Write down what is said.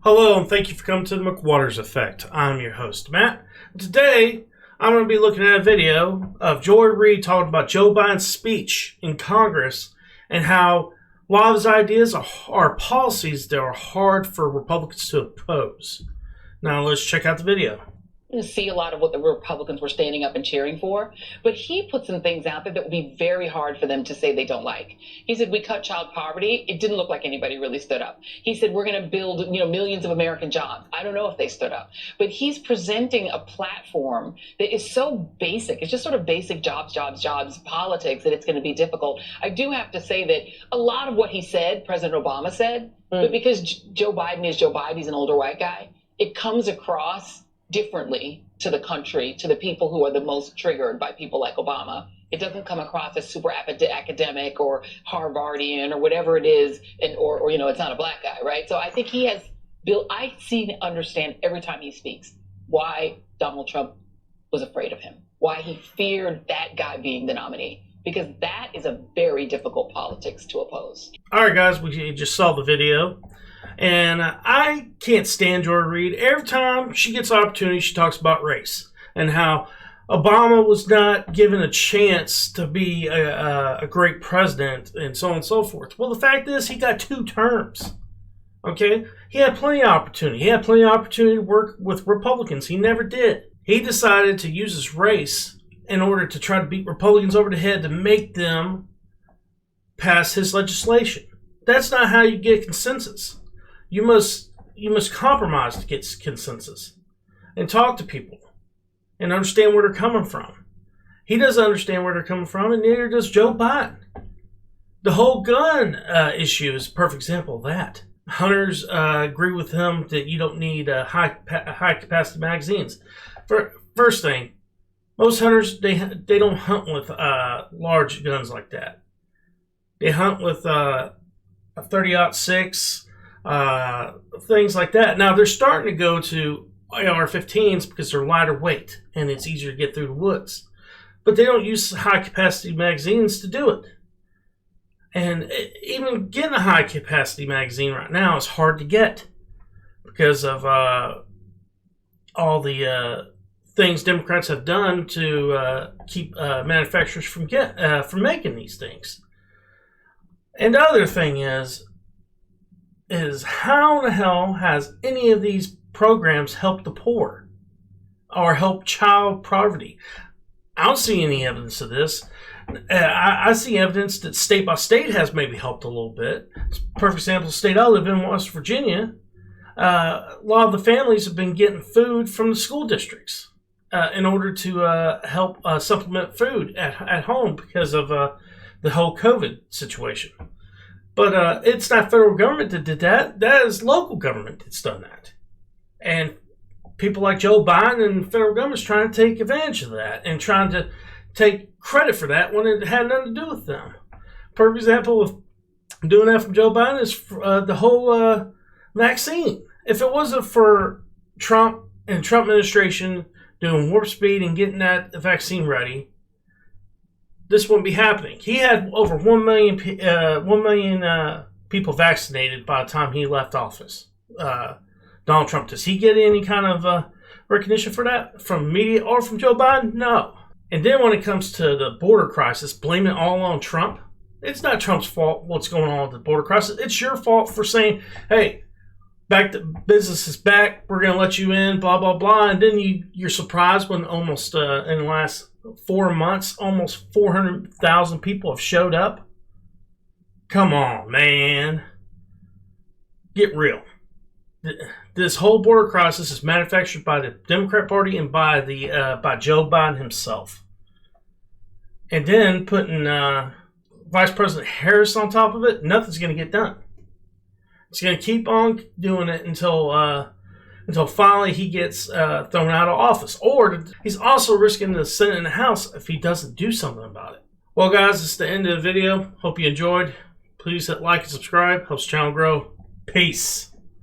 Hello, and thank you for coming to the McWaters Effect. I'm your host, Matt. Today, I'm going to be looking at a video of Reid talking about Joe Biden's speech in Congress and how a lot of his ideas are policies that are hard for Republicans to oppose. Now, let's check out the video. See a lot of what the Republicans were standing up and cheering for, but he put some things out there that would be very hard for them to say they don't like. He said, we cut child poverty. It didn't look like anybody really stood up. He said, we're going to build, millions of American jobs. I don't know if they stood up, but he's presenting a platform that is so basic. It's just sort of basic jobs politics that it's going to be difficult. I do have to say that a lot of what he said, President Obama said, but because Joe Biden is Joe Biden, he's an older white guy, it comes across differently to the country, to the people who are the most triggered by people like Obama. It doesn't come across as super academic or Harvardian or whatever it is, or it's not a black guy, right? So I think he has built, understand every time he speaks why Donald Trump was afraid of him, why he feared that guy being the nominee, because that is a very difficult politics to oppose. All right, guys, we just saw the video. And I can't stand Reid. Every time she gets an opportunity, she talks about race and how Obama was not given a chance to be a great president and so on and so forth. Well, the fact is he got 2 terms. Okay? He had plenty of opportunity. He had plenty of opportunity to work with Republicans. He never did. He decided to use his race in order to try to beat Republicans over the head to make them pass his legislation. That's not how you get consensus. You must compromise to get consensus and talk to people and understand where they're coming from. He doesn't understand where they're coming from, and neither does Joe Biden. The whole gun issue is a perfect example of that. Hunters agree with him that you don't need high-capacity magazines. First thing, most hunters, they don't hunt with large guns like that. They hunt with a 30-06, things like that. Now they're starting to go to AR-15s because they're lighter weight and it's easier to get through the woods. But they don't use high-capacity magazines to do it. And even getting a high-capacity magazine right now is hard to get because of all the things Democrats have done to keep manufacturers from making these things. And the other thing is how the hell has any of these programs helped the poor or helped child poverty? I don't see any evidence of this. I see evidence that state by state has maybe helped a little bit. Perfect example, the state I live in, West Virginia, a lot of the families have been getting food from the school districts in order to help supplement food at home because of the whole COVID situation. But it's not federal government that did that. That is local government that's done that. And people like Joe Biden and the federal government is trying to take advantage of that and trying to take credit for that when it had nothing to do with them. Perfect example of doing that from Joe Biden is the whole vaccine. If it wasn't for Trump and Trump administration doing warp speed and getting that vaccine ready, this wouldn't be happening. He had over 1 million people vaccinated by the time he left office. Donald Trump, does he get any kind of recognition for that from media or from Joe Biden? No. And then when it comes to the border crisis, blame it all on Trump. It's not Trump's fault what's going on with the border crisis. It's your fault for saying, hey, business is back, we're going to let you in, blah, blah, blah. And then you're surprised when almost in the last 4 months, almost 400,000 people have showed up. Come on, man. Get real. This whole border crisis is manufactured by the Democrat Party and by Joe Biden himself. And then putting Vice President Harris on top of it, nothing's going to get done. It's going to keep on doing it until finally he gets thrown out of office. Or he's also risking the Senate and the House if he doesn't do something about it. Well, guys, it's the end of the video. Hope you enjoyed. Please hit like and subscribe. Helps the channel grow. Peace.